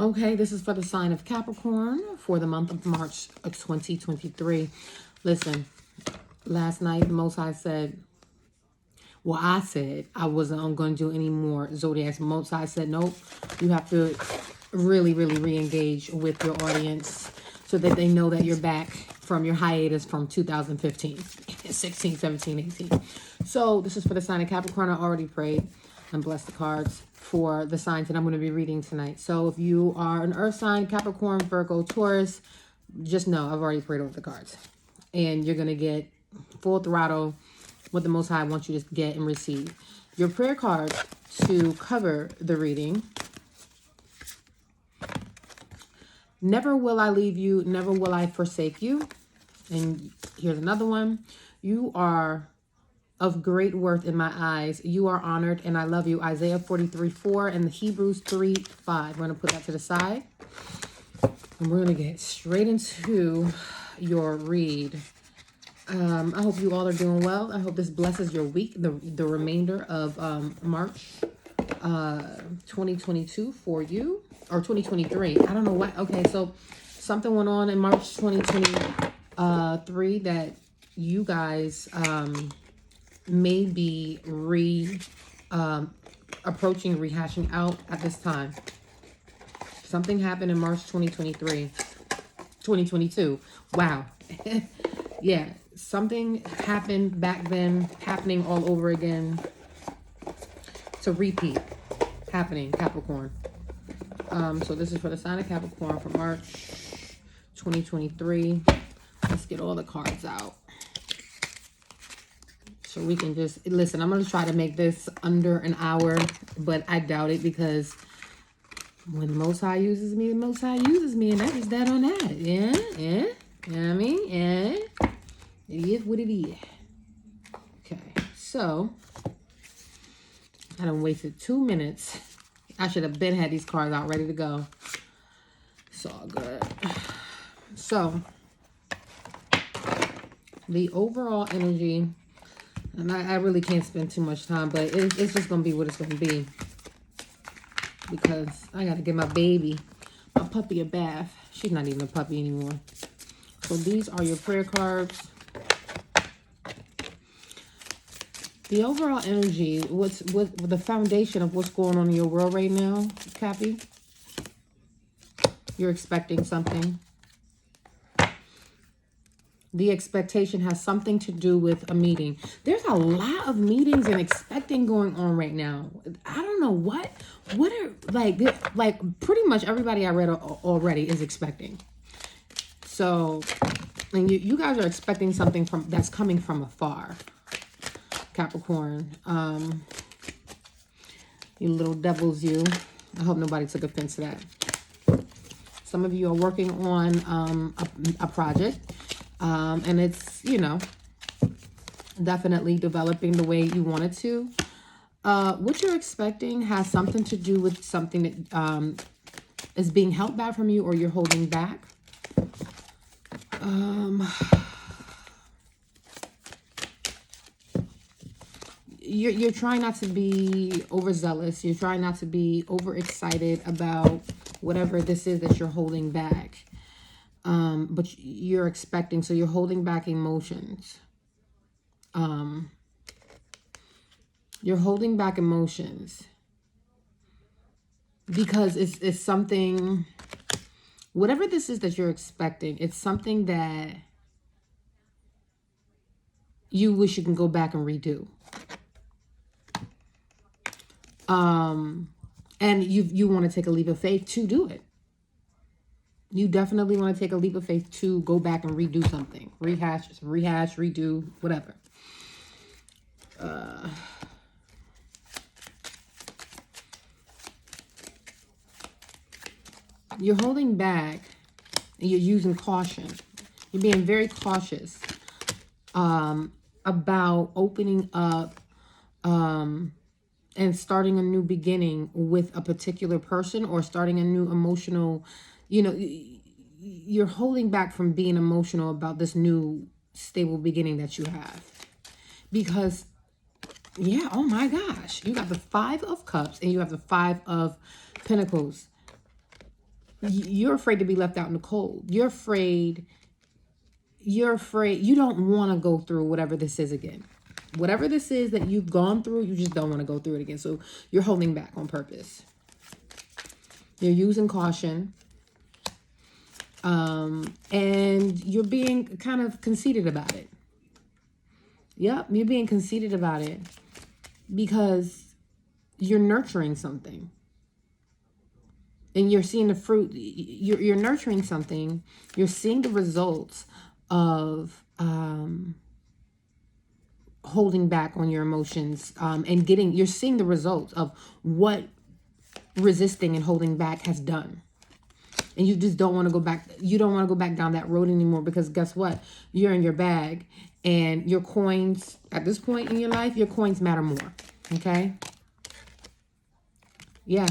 Okay, this is for the sign of Capricorn for the month of March of 2023. Listen, last night the Most High said, well, I said I wasn't going to do any more zodiacs. Most High said, nope, you have to really, really re-engage with your audience so that they know that you're back from your hiatus from 2015, 16, 17, 18. So this is for the sign of Capricorn. I already prayed and blessed the cards for the signs that I'm going to be reading tonight. So if you are an earth sign, Capricorn, Virgo, Taurus, just know I've already prayed over the cards. And you're going to get full throttle what the Most High wants you to get and receive. Your prayer cards to cover the reading. Never will I leave you. Never will I forsake you. And here's another one. You are of great worth in my eyes. You are honored and I love you. Isaiah 43:4 and Hebrews 3:5. We're going to put that to the side. And we're going to get straight into your read. I hope you all are doing well. I hope this blesses your week, the remainder of March 2022 for you. Or 2023. I don't know what. Okay, so something went on in March 2023 that you guys may be approaching, rehashing out at this time. Something happened in March 2022. Wow. Yeah, something happened back then, happening all over again. To repeat, happening, Capricorn. So this is for the sign of Capricorn for March 2023. Let's get all the cards out. So we can just, listen, I'm going to try to make this under an hour, but I doubt it because when the Most High uses me, the Most High uses me, and that is that on that. Yeah. You know what I mean? Yeah. It is what it is. Okay, so I done wasted 2 minutes. I should have been had these cards out ready to go. It's all good. So, the overall energy, and I really can't spend too much time, but it's just going to be what it's going to be. Because I got to give my puppy a bath. She's not even a puppy anymore. So, these are your prayer cards. The overall energy, what's the foundation of what's going on in your world right now, Cappy? You're expecting something. The expectation has something to do with a meeting. There's a lot of meetings and expecting going on right now. I don't know what are like pretty much everybody I read already is expecting. So, and you guys are expecting something that's coming from afar. Capricorn, you little devils, you. I hope nobody took offense to that. Some of you are working on a project, and it's, you know, definitely developing the way you want it to. What you're expecting has something to do with something that is being held back from you or you're holding back. You're trying not to be overzealous. You're trying not to be overexcited about whatever this is that you're holding back. But you're expecting, so you're holding back emotions. You're holding back emotions because it's something, whatever this is that you're expecting, it's something that you wish you can go back and redo. And you want to take a leap of faith to do it. You definitely want to take a leap of faith to go back and redo something. Rehash, redo, whatever. You're holding back and you're using caution. You're being very cautious about opening up and starting a new beginning with a particular person or starting a new emotional, you know, you're holding back from being emotional about this new stable beginning that you have. Because, yeah, oh my gosh, you got the 5 of Cups and you have the 5 of Pentacles. You're afraid to be left out in the cold. You're afraid. You don't want to go through whatever this is again. Whatever this is that you've gone through, you just don't want to go through it again. So you're holding back on purpose. You're using caution. And you're being kind of conceited about it. Yep, you're being conceited about it because you're nurturing something. And you're seeing the fruit. You're nurturing something. You're seeing the results of holding back on your emotions, and you're seeing the results of what resisting and holding back has done. And you just don't want to go back. You don't want to go back down that road anymore, because guess what? You're in your bag, and your coins at this point in your life, your coins matter more. Okay? Yeah.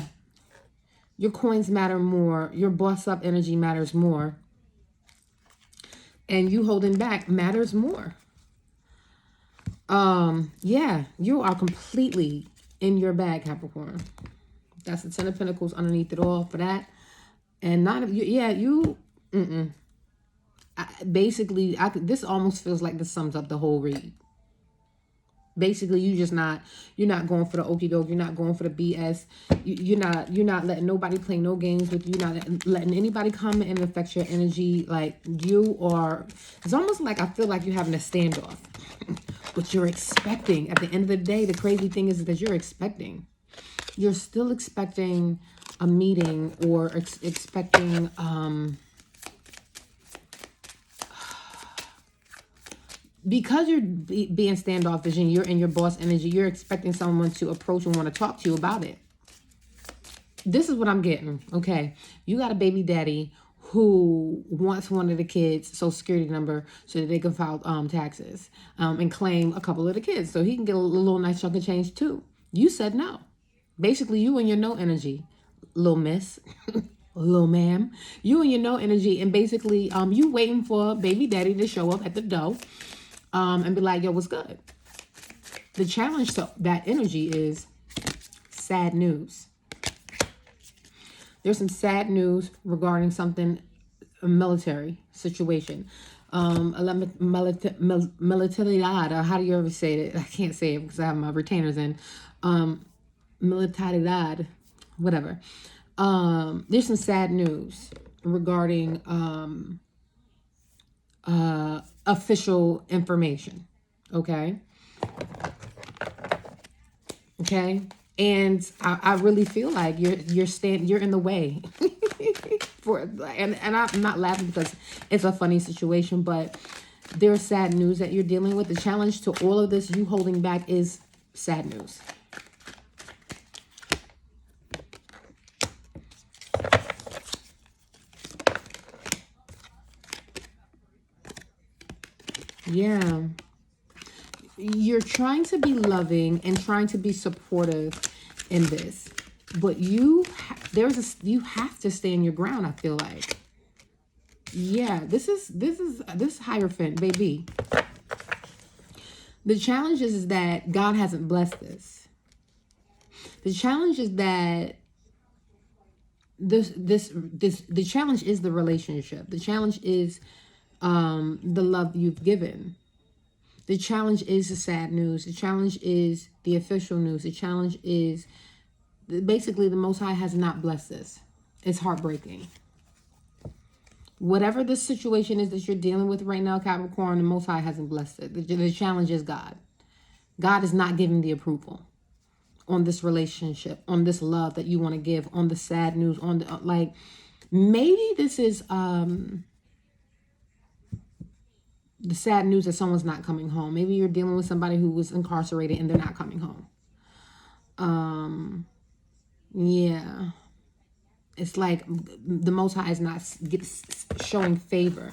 Your coins matter more. Your boss up energy matters more. And you holding back matters more. Yeah, you are completely in your bag, Capricorn. That's the Ten of Pentacles underneath it all for that. And basically, this almost feels like this sums up the whole read. Basically, you're not going for the okie doke. You're not going for the BS. You're not letting nobody play no games with you. You're not letting anybody come and affect your energy. Like it's almost like I feel like you're having a standoff. But you're expecting, at the end of the day, the crazy thing is that you're expecting. You're still expecting a meeting, or expecting because you're being standoffish and you're in your boss energy, you're expecting someone to approach and want to talk to you about it. This is what I'm getting, okay? You got a baby daddy who wants one of the kids' social security number so that they can file taxes, and claim a couple of the kids so he can get a little nice chunk of change too. You said no. Basically, you and your no energy, little miss, little ma'am. You and your no energy, and basically you waiting for baby daddy to show up at the door and be like, yo, what's good? The challenge to that energy is sad news. There's some sad news regarding a military situation. Militaridad, or how do you ever say it? I can't say it because I have my retainers in. Militaridad, whatever. There's some sad news regarding official information. Okay? Okay? And I really feel like you're in the way and I'm not laughing because it's a funny situation, but there's sad news that you're dealing with. The challenge to all of this, you holding back, is sad news. Yeah. You're trying to be loving and trying to be supportive in this, but you have to stay in your ground. I feel like, yeah, this is Hierophant, baby. The challenge is that God hasn't blessed this. The challenge is that the challenge is the relationship. The challenge is the love you've given. The challenge is the sad news. The challenge is the official news. The challenge is basically the Most High has not blessed this. It's heartbreaking. Whatever the situation is that you're dealing with right now, Capricorn, the Most High hasn't blessed it. The challenge is God. God is not giving the approval on this relationship, on this love that you want to give, on the sad news, on the, maybe this is the sad news that someone's not coming home. Maybe you're dealing with somebody who was incarcerated and they're not coming home. Yeah. It's like the Most High is not showing favor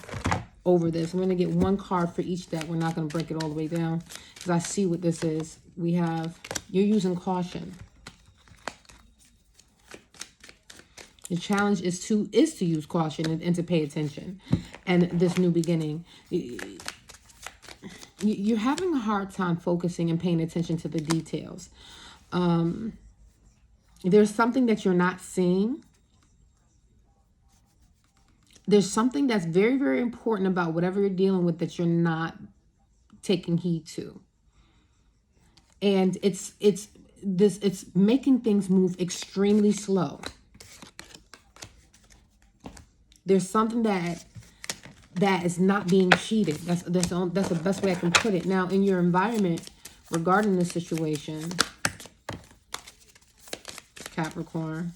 over this. I'm going to get one card for each deck. We're not going to break it all the way down because I see what this is. We have, you're using caution. The challenge is to use caution and to pay attention. And this new beginning, you're having a hard time focusing and paying attention to the details. There's something that you're not seeing. there's something that's very, very important about whatever you're dealing with that you're not taking heed to. And it's making things move extremely slow. There's something that is not being heeded. That's the best way I can put it. Now, in your environment regarding this situation, Capricorn,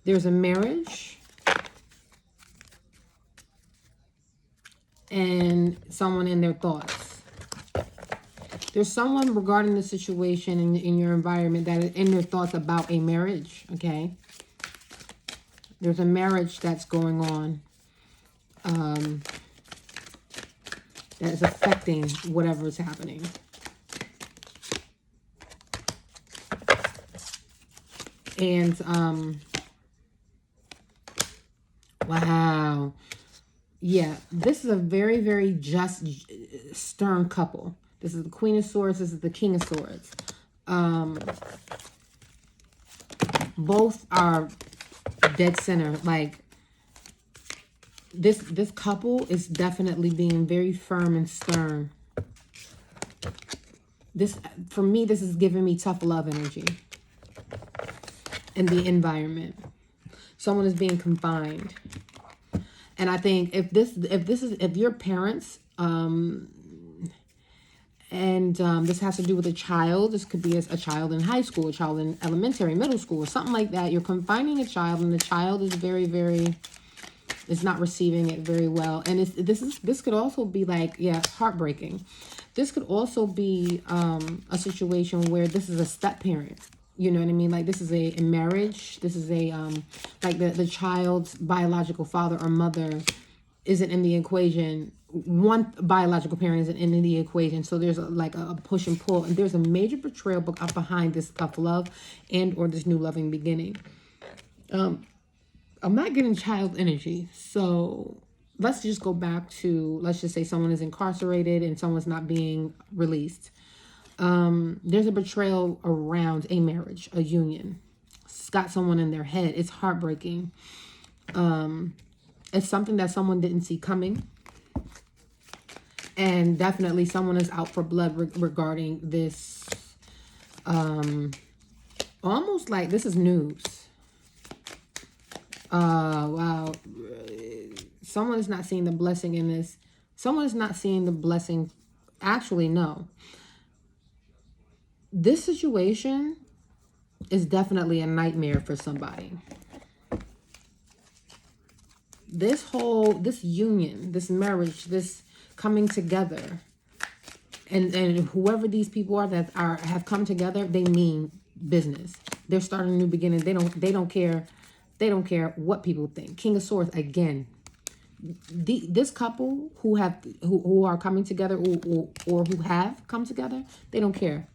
there's a marriage and someone in their thoughts. There's someone regarding the situation in your environment that is in their thoughts about a marriage, okay? There's a marriage that's going on that is affecting whatever is happening. And, wow. Yeah, this is a very, very just, stern couple. This is the Queen of Swords. This is the King of Swords. Both are dead center. Like, this couple is definitely being very firm and stern. This, for me, this is giving me tough love energy in the environment. Someone is being confined. And I think if your parents, this has to do with a child. This could be a child in high school, a child in elementary, middle school, or something like that. You're confining a child, and the child is very, very, is not receiving it very well. And this could also be like, yeah, heartbreaking. This could also be a situation where this is a step parent. You know what I mean? Like, this is a marriage. This is a, like the child's biological father or mother isn't in the equation. One biological parent isn't in the equation. So there's like a push and pull. And there's a major betrayal behind this tough love and or this new loving beginning. I'm not getting child energy. So let's just go back to, let's just say someone is incarcerated and someone's not being released. There's a betrayal around a marriage, a union. It's got someone in their head. It's heartbreaking. It's something that someone didn't see coming. And definitely someone is out for blood regarding this. Almost like this is news. Wow. Someone is not seeing the blessing in this. Someone is not seeing the blessing. Actually, no. This situation is definitely a nightmare for somebody. This union, this marriage, this coming together, and whoever these people are that have come together, they mean business. They're starting a new beginning. They don't care. They don't care what people think. King of Swords again. This couple who are coming together or who have come together, they don't care.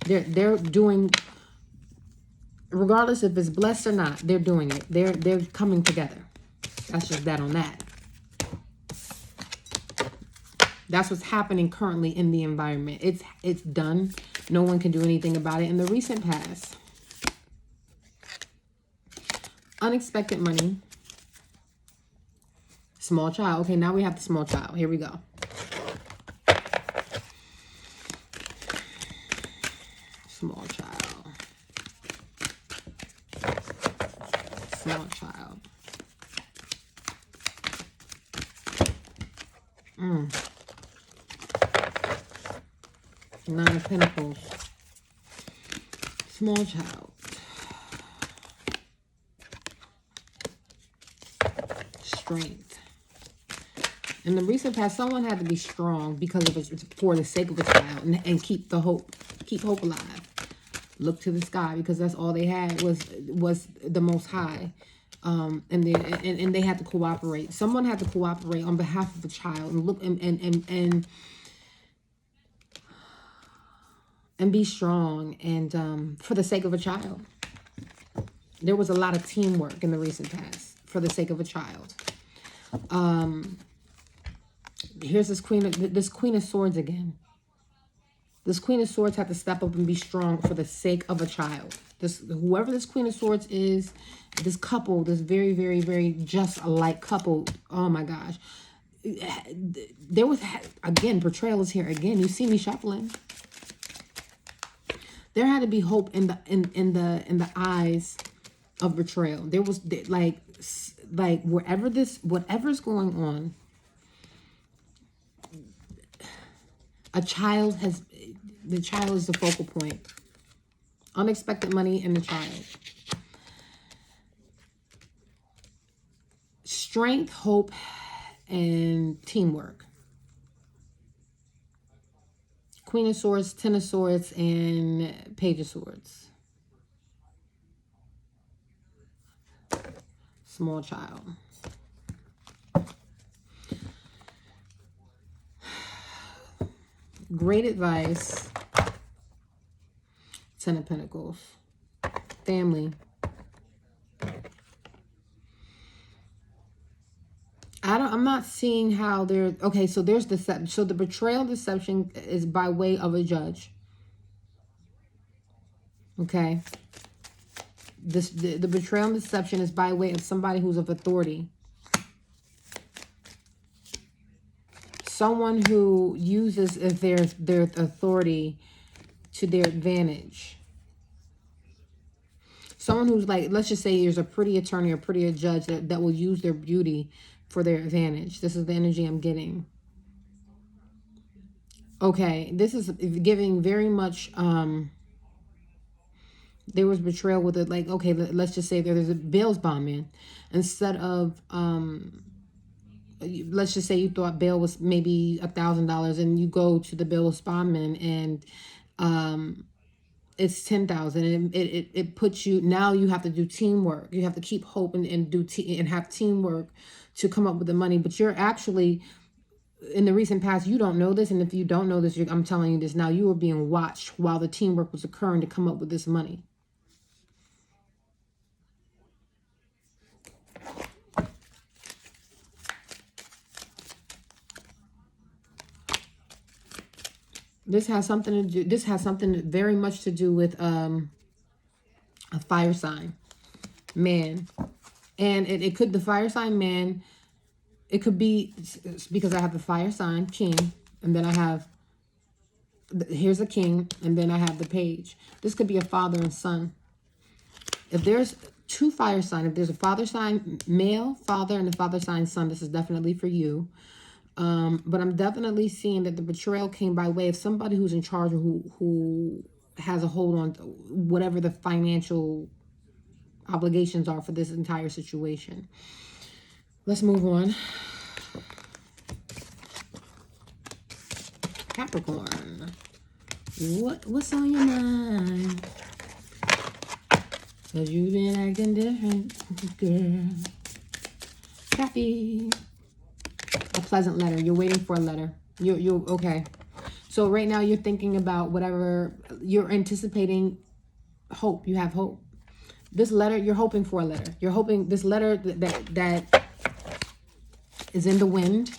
They're doing, regardless if it's blessed or not, they're doing it. They're coming together. That's just that on that. That's what's happening currently in the environment. It's done. No one can do anything about it in the recent past. Unexpected money. Small child. Okay, now we have the small child. Here we go. Small child. Small child. Nine of Pentacles. Small child. Strength. In the recent past, someone had to be strong because of it, for the sake of a child, and keep hope alive. Look to the sky, because that's all they had was the Most High. And they had to cooperate. Someone had to cooperate on behalf of the child and look and be strong and for the sake of a child. There was a lot of teamwork in the recent past for the sake of a child. Here's this Queen of Swords again. This Queen of Swords had to step up and be strong for the sake of a child. This, whoever this Queen of Swords is, this couple, this very, very, very just alike couple. Oh my gosh. There was, again, betrayal is here again. You see me shuffling. There had to be hope in the eyes of betrayal. There was like whatever's going on, the child is the focal point. Unexpected money and the child. Strength, hope, and teamwork. Queen of Swords, Ten of Swords, and Page of Swords. Small child. Great advice. Ten of Pentacles. Family. I'm not seeing how there. Okay, so there's deception. So the betrayal deception is by way of a judge. Okay. The betrayal and deception is by way of somebody who's of authority. Someone who uses their authority to their advantage. Someone who's like, let's just say there's a pretty attorney or pretty judge that will use their beauty for their advantage. This is the energy I'm getting. Okay, this is giving very much, there was betrayal with it. Like, okay, let's just say there's a bail bondman. Instead of, let's just say you thought bail was maybe $1,000 and you go to the bail bondman and, it's 10,000 and it puts you, now you have to do teamwork. You have to keep hope and have teamwork to come up with the money. But you're actually, in the recent past, you don't know this. And if you don't know this, I'm telling you this now, you were being watched while the teamwork was occurring to come up with this money. This has something very much to do with a fire sign man. And it could, the fire sign man, it could be, because I have the fire sign king, and then I have, here's a king, and then I have the page. This could be a father and son. If there's two fire sign, if there's a father sign male, father, and a father sign son, this is definitely for you. But I'm definitely seeing that the betrayal came by way of somebody who's in charge, who has a hold on whatever the financial obligations are for this entire situation. Let's move on. Capricorn. What's on your mind? 'Cause you've been acting different, girl. Cappy. A pleasant letter. You're waiting for a letter. You okay. So right now you're thinking about whatever, you're anticipating hope. You have hope. This letter, you're hoping for a letter. You're hoping this letter that is in the wind.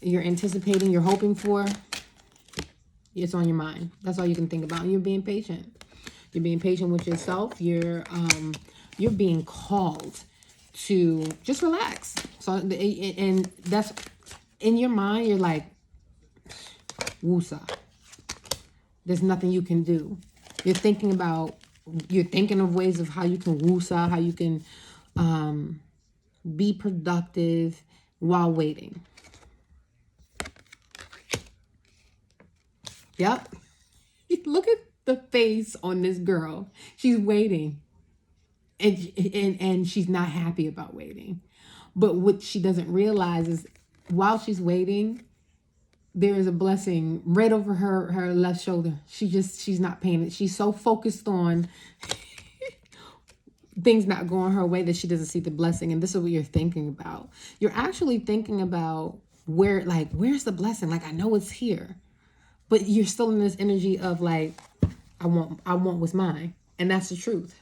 You're anticipating, you're hoping for. It's on your mind. That's all you can think about. And you're being patient. You're being patient with yourself. You're being called to just relax. So, and that's in your mind, you're like, woosah. There's nothing you can do. You're thinking of ways of how you can woosah, how you can be productive while waiting. Yep. Look at the face on this girl. She's waiting. And she's not happy about waiting. But what she doesn't realize is while she's waiting, there is a blessing right over her left shoulder. She's not paying it. She's so focused on things not going her way that she doesn't see the blessing. And this is what you're thinking about. You're actually thinking about where's the blessing? Like, I know it's here. But you're still in this energy of like, I want what's mine. And that's the truth.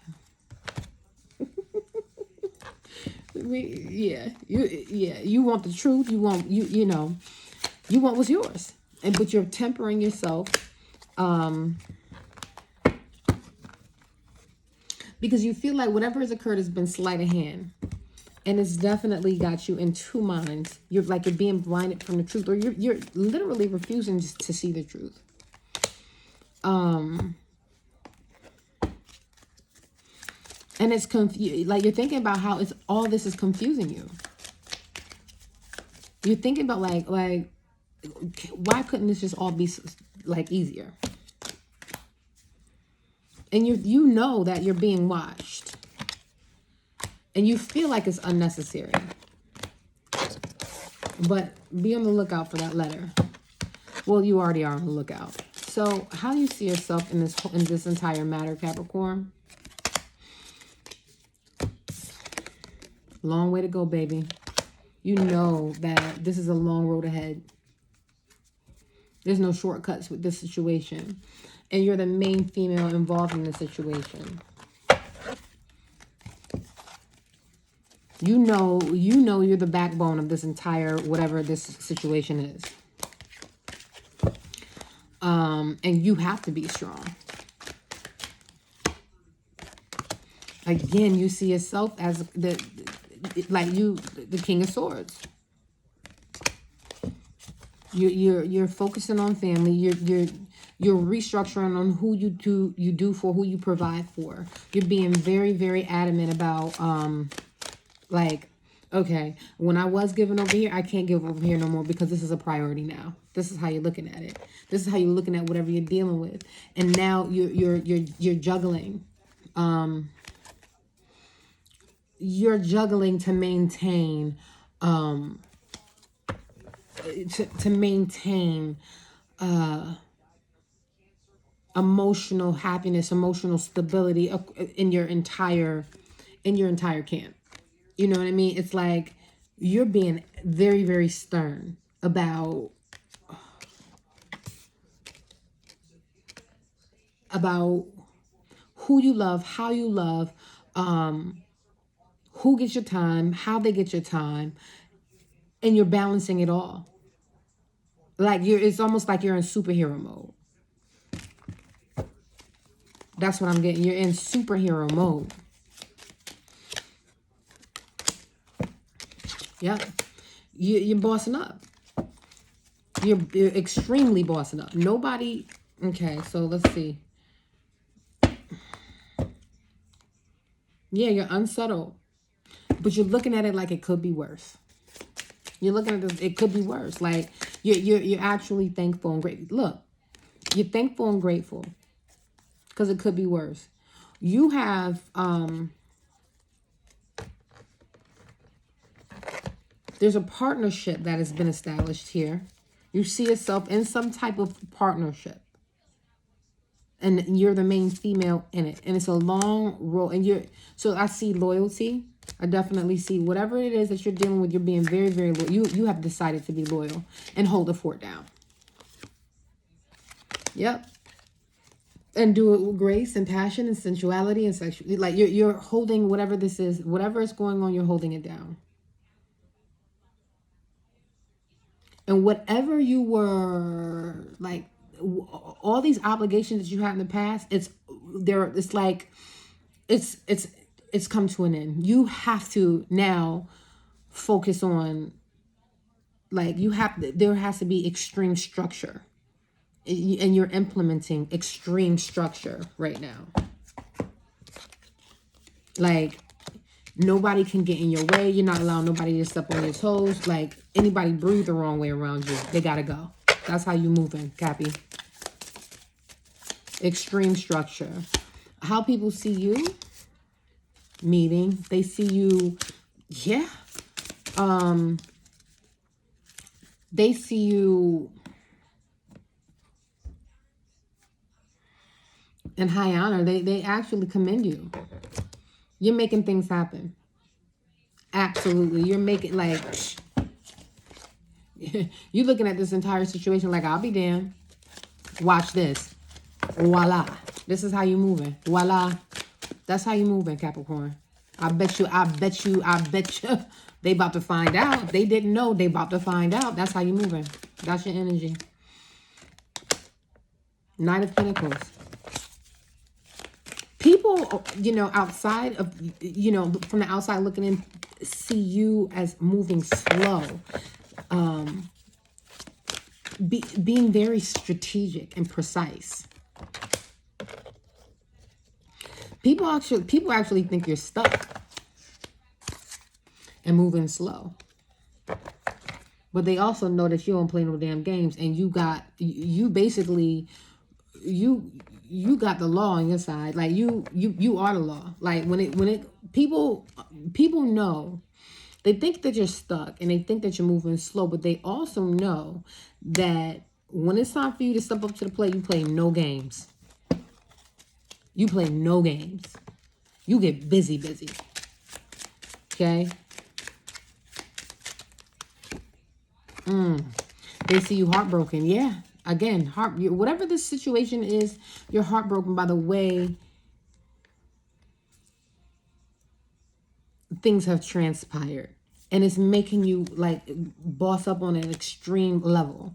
You want the truth. You want you want what's yours. But you're tempering yourself. Because you feel like whatever has occurred has been sleight of hand. And it's definitely got you in two minds. You're like you're being blinded from the truth, or you're literally refusing to see the truth. And it's like you're thinking about how it's all this is confusing you. You're thinking about like why couldn't this just all be like easier? And you know that you're being watched. And you feel like it's unnecessary. But be on the lookout for that letter. Well, you already are on the lookout. So how do you see yourself in this entire matter, Capricorn? Long way to go, baby. You know that this is a long road ahead. There's no shortcuts with this situation. And you're the main female involved in the situation. You know you're the backbone of this entire, whatever this situation is. And you have to be strong. Again, you see yourself as the King of Swords. You're focusing on family. You're restructuring on who you do for, who you provide for. You're being very, very adamant about like, okay, when I was giving over here, I can't give over here no more because this is a priority now. This is how you're looking at it. This is how you're looking at whatever you're dealing with. And now you're juggling. You're juggling to maintain to maintain emotional happiness, emotional stability in your entire camp. You know what I mean? It's like you're being very, very stern about who you love, how you love, who gets your time, how they get your time, and you're balancing it all. Like it's almost like you're in superhero mode. That's what I'm getting. You're in superhero mode. Yep. You're bossing up. You're extremely bossing up. Nobody. Okay, so let's see. Yeah, you're unsettled. But you're looking at it like it could be worse. You're looking at this, it could be worse. Like you're actually thankful and grateful. Look, you're thankful and grateful because it could be worse. You have there's a partnership that has been established here. You see yourself in some type of partnership. And you're the main female in it. And it's a long road. So I see loyalty. I definitely see whatever it is that you're dealing with, you're being very, very loyal. You have decided to be loyal and hold the fort down. Yep. And do it with grace and passion and sensuality and sexuality. Like you're holding whatever this is, whatever is going on, you're holding it down. And whatever you were like, all these obligations that you had in the past, it's come to an end. You have to now focus on, like, there has to be extreme structure, and you're implementing extreme structure right now. Like, nobody can get in your way. You're not allowing nobody to step on your toes. Like, anybody breathe the wrong way around you, they gotta go. That's how you moving, Cappy. Extreme structure. How people see you, meaning they see you, yeah. They see you in high honor. They actually commend you. You're making things happen. Absolutely. You're making, like, you're looking at this entire situation like, I'll be damned. Watch this. Voila. This is how you moving. Voila. That's how you moving, Capricorn. I bet you. They about to find out. They didn't know. They about to find out. That's how you moving. That's your energy. Knight of Pentacles. People, outside of, from the outside looking in, see you as moving slow, being very strategic and precise. People actually think you're stuck and moving slow. But they also know that you don't play no damn games, and you got the law on your side. Like you are the law. Like when people know, they think that you're stuck and they think that you're moving slow, but they also know that when it's time for you to step up to the plate, you play no games. You play no games. You get busy. Okay? They see you heartbroken. Yeah. Again, whatever the situation is, you're heartbroken by the way things have transpired. And it's making you like boss up on an extreme level.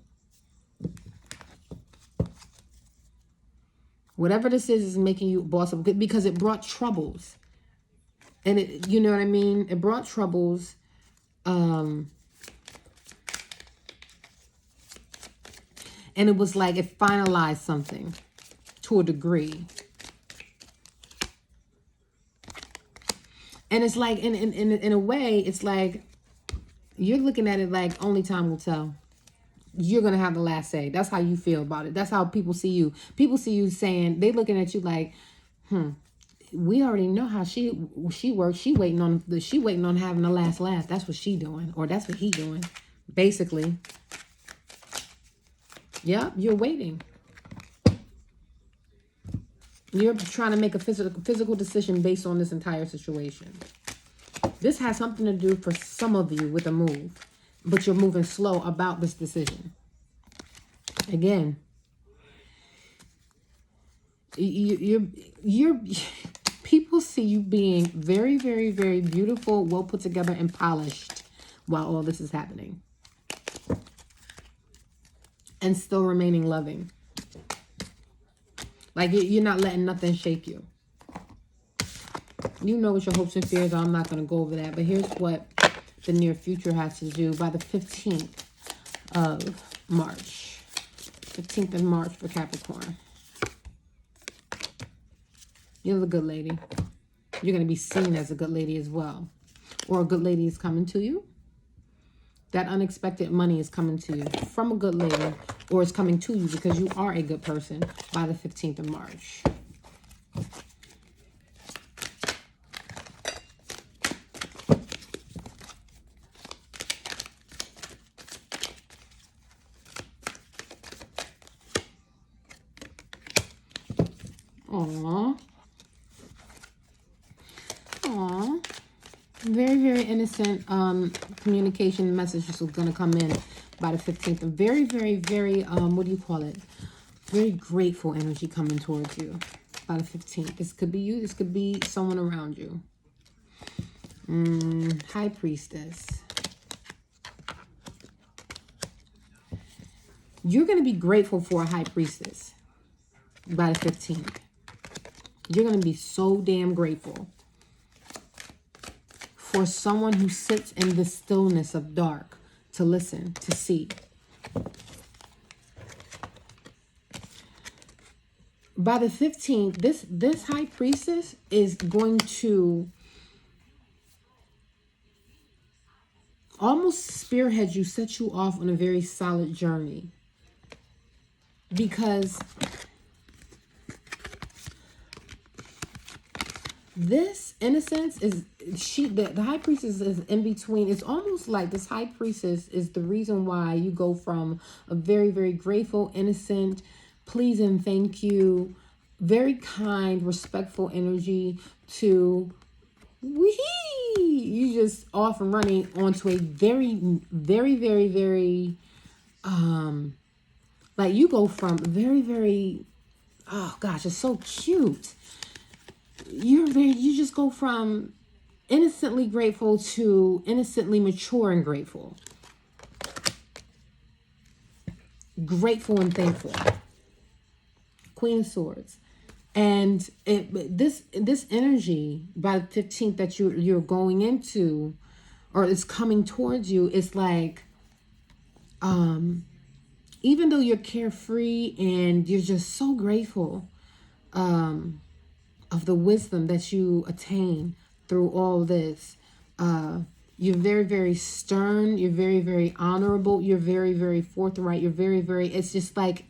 Whatever this is making you boss up because it brought troubles. And it, you know what I mean? It brought troubles. And it was like it finalized something to a degree. And it's like, in a way, it's like you're looking at it like only time will tell. You're going to have the last say. That's how you feel about it. That's how people see you. People see you saying, they looking at you like, we already know how she works. She waiting on having the last laugh. That's what she doing. Or that's what he doing. Basically. Yep, you're waiting. You're trying to make a physical decision based on this entire situation. This has something to do for some of you with a move, but you're moving slow about this decision. Again, you're people see you being very, very, very beautiful, well put together, and polished while all this is happening. And still remaining loving. Like you're not letting nothing shake you. You know what your hopes and fears are. I'm not going to go over that. But here's what the near future has to do by the 15th of March. 15th of March for Capricorn. You're the good lady. You're going to be seen as a good lady as well. Or a good lady is coming to you. That unexpected money is coming to you from a good lady, or it's coming to you because you are a good person by the 15th of March. Aww. Aww. Very, very innocent communication messages are going to come in by the 15th. Very, very, very, what do you call it? Very grateful energy coming towards you by the 15th. This could be you. This could be someone around you. High Priestess. You're going to be grateful for a High Priestess by the 15th. You're going to be so damn grateful for someone who sits in the stillness of dark to listen, to see. By the 15th, this High Priestess is going to almost spearhead you, set you off on a very solid journey. Because this innocence is, the High Priestess is in between. It's almost like this High Priestess is the reason why you go from a very, very grateful, innocent, please and thank you, very kind, respectful energy to you just off and running onto a very, very, very, very, like you go from very, very, oh gosh, it's so cute. You just go from innocently grateful to innocently mature and grateful. Grateful and thankful. Queen of Swords. And this energy by the 15th that you're going into, or it's coming towards you, it's like, even though you're carefree and you're just so grateful of the wisdom that you attain through all this, you're very, very stern, you're very, very honorable, you're very, very forthright, you're very, very, it's just like,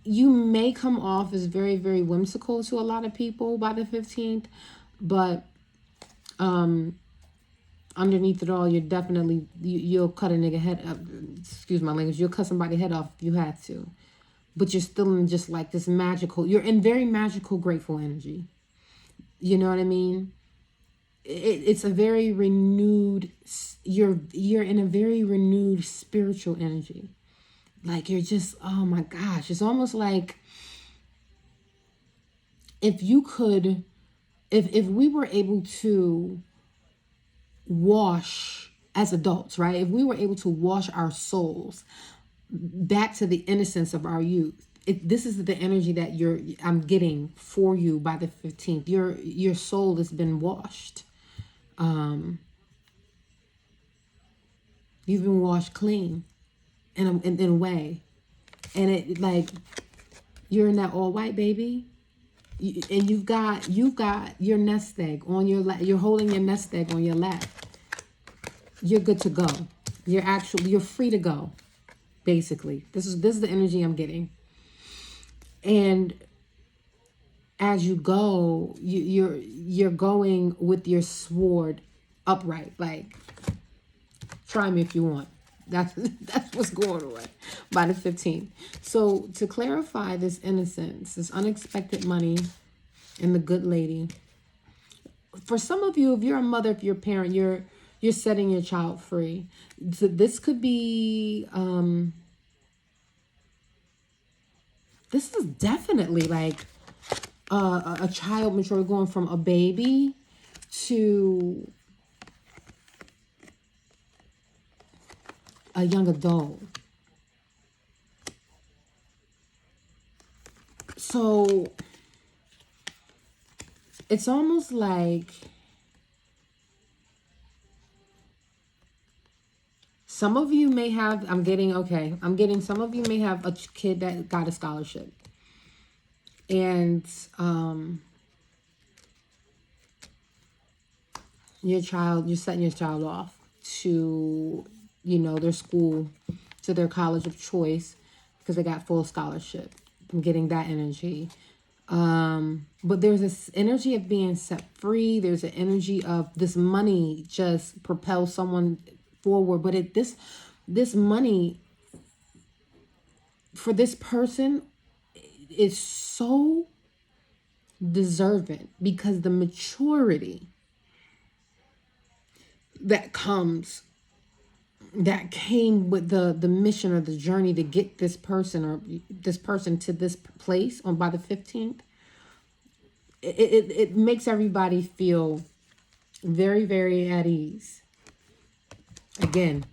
you may come off as very, very whimsical to a lot of people by the 15th, but underneath it all, you're definitely, you'll cut a nigga head up, excuse my language, you'll cut somebody's head off if you had to. But you're still in just like this magical, you're in very magical, grateful energy. You know what I mean? It's a very renewed, you're in a very renewed spiritual energy. Like you're just, oh my gosh, it's almost like if you could, if we were able to wash as adults, right? If we were able to wash our souls back to the innocence of our youth, this is the energy that I'm getting for you by the 15th. Your soul has been washed. You've been washed clean in a way. And it like, you're in that all white, baby. And you've got your nest egg on your lap. You're holding your nest egg on your lap. You're good to go. You're free to go. Basically, this is the energy I'm getting. And as you go, you're going with your sword upright. Like, try me if you want. That's what's going on by the 15th. So to clarify this innocence, this unexpected money, and the good lady. For some of you, if you're a mother, if you're a parent, you're setting your child free. So this could be, this is definitely like a child mature, going from a baby to a young adult. So it's almost like some of you may have, I'm getting some of you may have a kid that got a scholarship. And you're setting your child off to, their school, to their college of choice, because they got full scholarship. I'm getting that energy. But there's this energy of being set free. There's an energy of this money just propels someone forward. But this money for this person is so deserving, because the maturity that came with the mission or the journey to get this person to this place on by the 15th, it makes everybody feel very, very at ease. Again,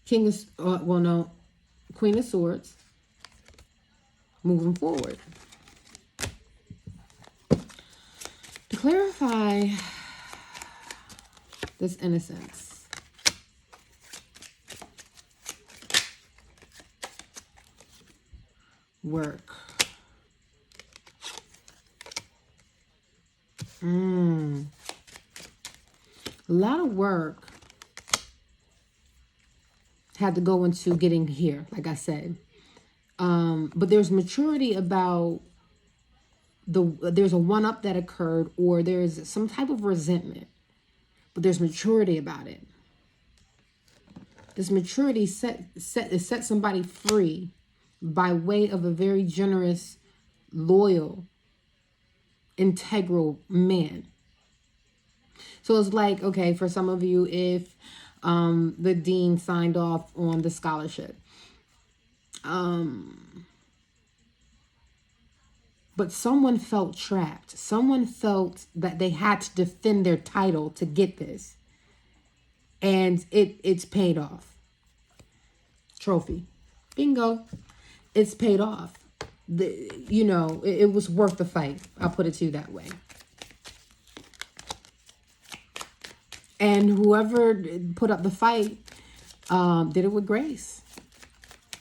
Queen of Swords, moving forward. To clarify this innocence, work. A lot of work had to go into getting here, like I said. But there's maturity about there's a one-up that occurred, or there's some type of resentment, but there's maturity about it. This maturity set somebody free by way of a very generous, loyal, integral man. So it's like, okay, for some of you, if the dean signed off on the scholarship, but someone felt trapped. Someone felt that they had to defend their title to get this. And it's paid off. Trophy. Bingo. It's paid off. it was worth the fight. I'll put it to you that way. And whoever put up the fight did it with grace.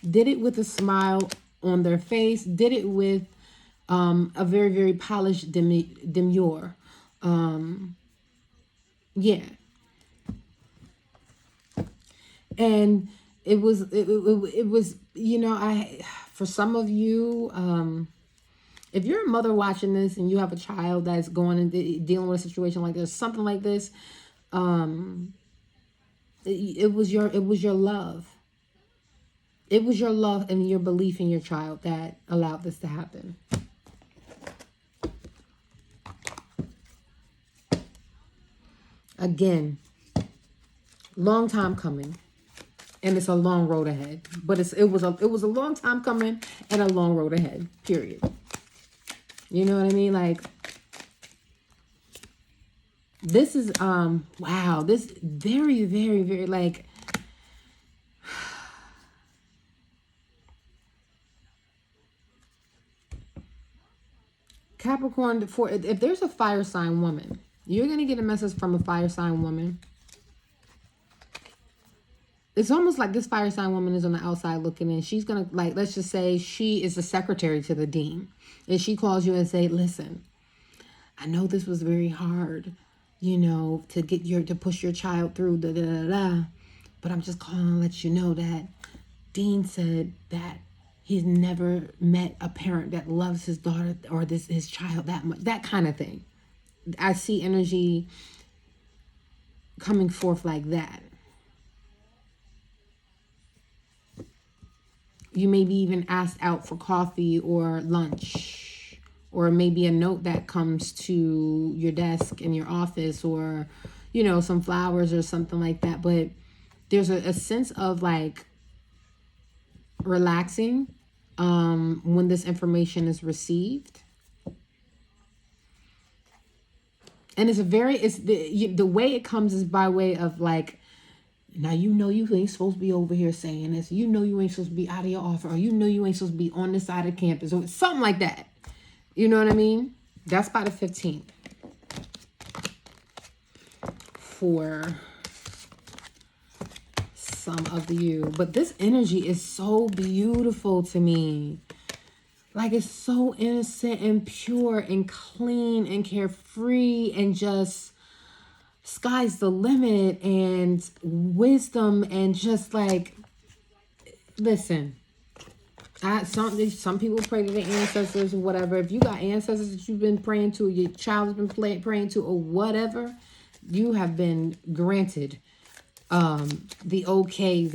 Did it with a smile on their face. Did it with a very, very polished demure. Yeah. And it was, for some of you, if you're a mother watching this and you have a child that's going and dealing with a situation like this, something like this, it was your love. It was your love and your belief in your child that allowed this to happen. Again, long time coming, and it's a long road ahead. But it was a long time coming and a long road ahead. Period. You know what I mean? Like, this is wow. This very, very, very, like, Capricorn, if there's a fire sign woman, you're going to get a message from a fire sign woman. It's almost like this fire sign woman is on the outside looking in. She's going to, like, let's just say she is the secretary to the dean. And she calls you and say, listen, I know this was very hard, to push your child through, but I'm just calling to let you know that Dean said that he's never met a parent that loves his daughter or his child that much. That kind of thing. I see energy coming forth like that. You may be even asked out for coffee or lunch, or maybe a note that comes to your desk in your office, or, some flowers or something like that. But there's a sense of, like, relaxing when this information is received. And it's the way it comes is by way of, like, now you ain't supposed to be over here saying this. You ain't supposed to be out of your office, or you ain't supposed to be on the side of campus, or something like that. You know what I mean? That's by the 15th. For some of you. But this energy is so beautiful to me. Like, it's so innocent and pure and clean and carefree and just sky's the limit and wisdom and just, like, listen, some people pray to their ancestors or whatever. If you got ancestors that you've been praying to, or your child has been praying to, or whatever, you have been granted the okay.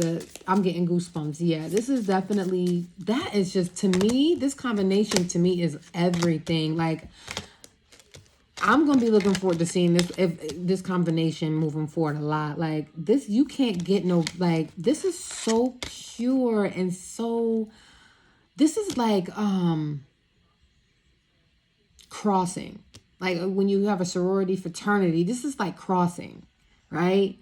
I'm getting goosebumps. Yeah, this is definitely, that is just, to me, this combination to me is everything. Like, I'm going to be looking forward to seeing this combination moving forward a lot. Like, this, you can't get no, like, this is so pure and so, this is like, crossing. Like, when you have a sorority fraternity, this is like crossing, right?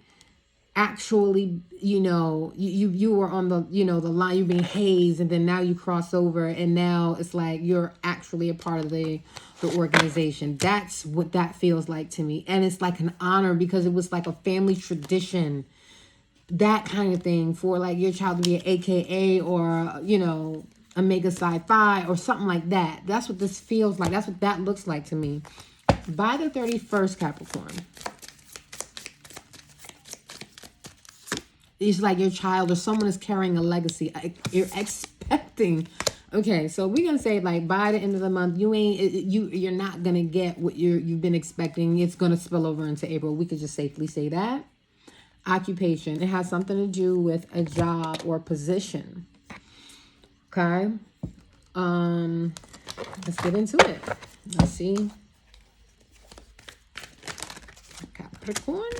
Actually, you were on the, the line, you're being hazed, and then now you cross over, and now it's like you're actually a part of the organization. That's what that feels like to me. And it's like an honor, because it was like a family tradition, that kind of thing, for like your child to be an AKA or, Omega Psi Phi or something like that. That's what this feels like. That's what that looks like to me. By the 31st, Capricorn, it's like your child or someone is carrying a legacy. You're expecting. Okay, so we're gonna say, like, by the end of the month, you're not gonna get what you've been expecting. It's gonna spill over into April. We could just safely say that. Occupation. It has something to do with a job or position. Okay. Let's get into it. Let's see. Capricorn.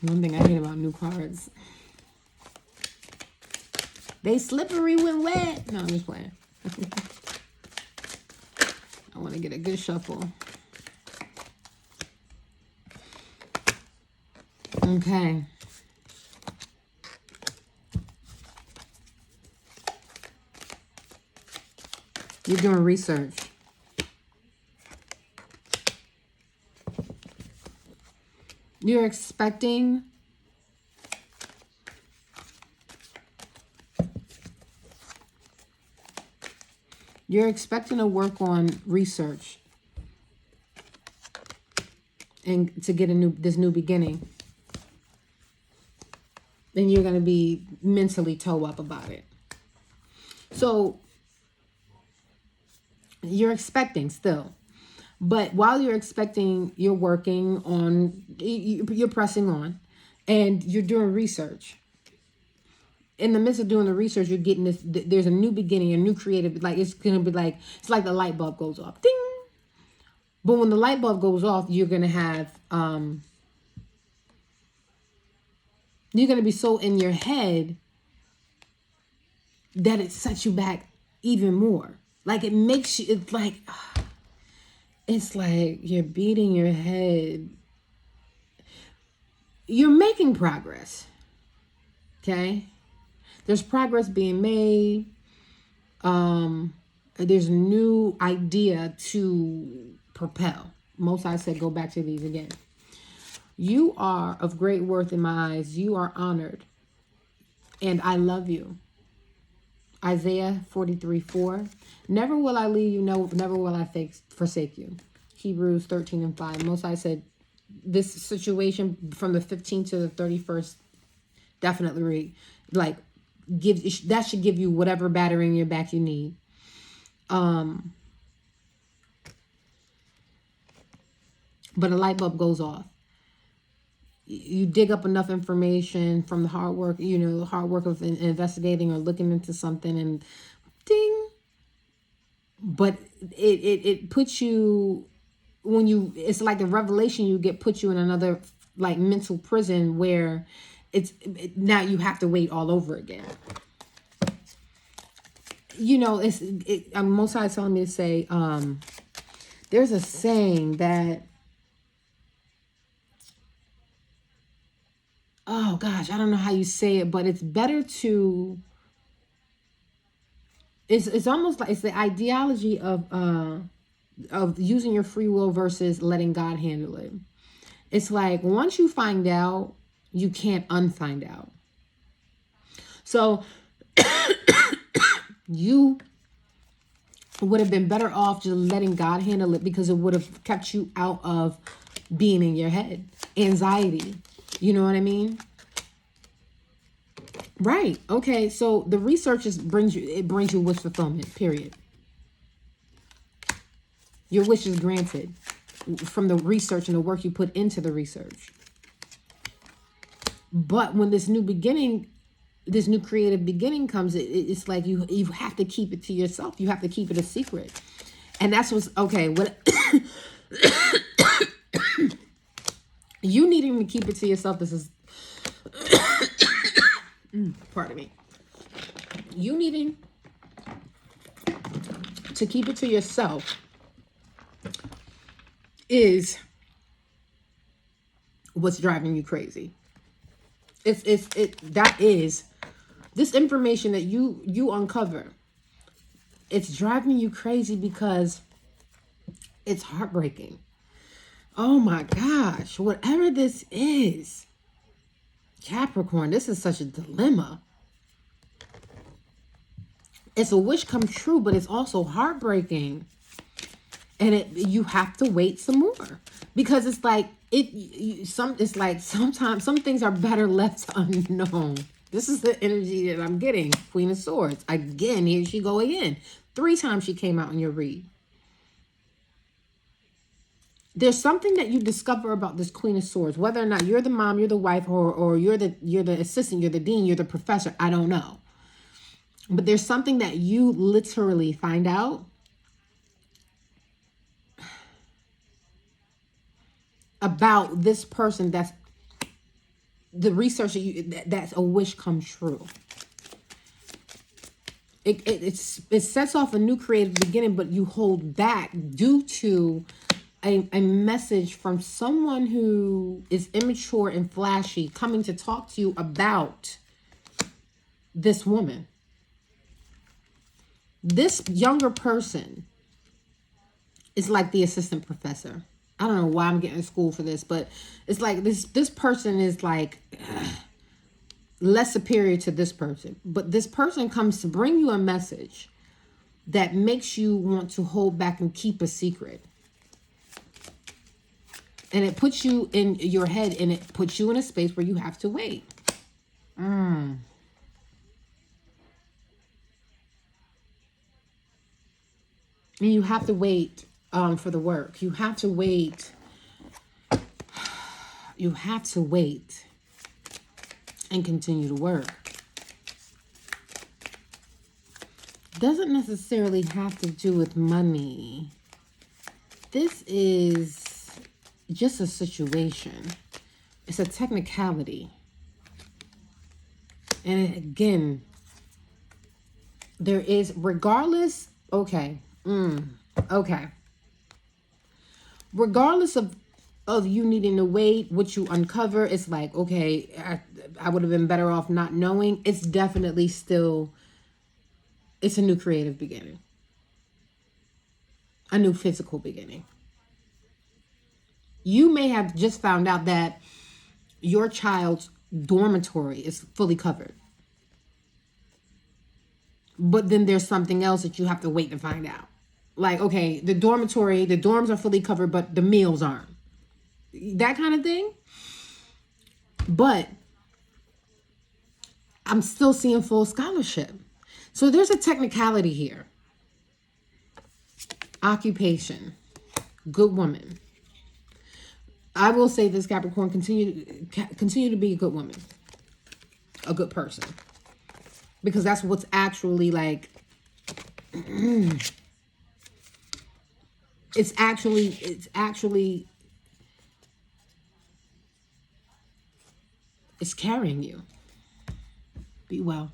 One thing I hate about new cards, they slippery when wet. No, I'm just playing. I want to get a good shuffle. Okay. You're doing research. You're expecting to work on research and to get this new beginning. Then you're going to be mentally toe up about it. So you're expecting still. But while you're expecting, you're working on, you're pressing on, and you're doing research. In the midst of doing the research, you're getting this, there's a new beginning, a new creative, like it's going to be like, it's like the light bulb goes off. Ding! But when the light bulb goes off, you're going to have, you're going to be so in your head that it sets you back even more. Like it makes you, it's like you're beating your head. You're making progress. Okay? There's progress being made. There's a new idea to propel. Most I said, go back to these again. You are of great worth in my eyes. You are honored. And I love you. Isaiah 43:4. Never will I leave you, no, never will I forsake you. Hebrews 13:5. Most I said, this situation from the 15th to the 31st definitely that should give you whatever battery in your back you need. But a light bulb goes off. You dig up enough information from the hard work, the hard work of investigating or looking into something, and ding. But it puts you, it's like a revelation you get, puts you in another like mental prison where now you have to wait all over again. Most High telling me to say, there's a saying that, oh gosh, I don't know how you say it, but it's better to, it's almost like, it's the ideology of using your free will versus letting God handle it. It's like, once you find out, you can't unfind out. So you would have been better off just letting God handle it, because it would have kept you out of being in your head. Anxiety. You know what I mean? Right. Okay. So the research brings you wish fulfillment, period. Your wish is granted from the research and the work you put into the research. But when this new creative beginning comes, it's like you have to keep it to yourself. You have to keep it a secret. And that's what's, okay, what you needing to keep it to yourself, this is, pardon me. You needing to keep it to yourself is what's driving you crazy. That is this information that you uncover. It's driving you crazy because it's heartbreaking. Oh my gosh, whatever this is, Capricorn, this is such a dilemma. It's a wish come true, but it's also heartbreaking. And you have to wait some more, because it's like it's like sometimes some things are better left unknown. This is the energy that I'm getting. Queen of Swords. Again, here she go again. 3 times she came out in your read. There's something that you discover about this Queen of Swords, whether or not you're the mom, you're the wife, or you're the assistant, you're the dean, you're the professor. I don't know. But there's something that you literally find out about this person that's the research that's a wish come true. it sets off a new creative beginning, but you hold back due to a message from someone who is immature and flashy coming to talk to you about this woman. This younger person is like the assistant professor. I don't know why I'm getting in school for this, but it's like this person is like less superior to this person. But this person comes to bring you a message that makes you want to hold back and keep a secret. And it puts you in your head, and it puts you in a space where you have to wait. And you have to wait for the work. You have to wait. You have to wait and continue to work. Doesn't necessarily have to do with money. This is just a situation. It's a technicality. And again, there is, regardless, okay. Regardless of you needing to wait, what you uncover, it's like, okay, I would have been better off not knowing. It's definitely still, it's a new creative beginning. A new physical beginning. You may have just found out that your child's dormitory is fully covered. But then there's something else that you have to wait to find out. Like, okay, the dorms are fully covered, but the meals aren't. That kind of thing. But I'm still seeing full scholarship. So there's a technicality here. Occupation. Good woman. I will say this, Capricorn, continue to be a good woman. A good person. Because that's what's actually like... It's carrying you. Be well.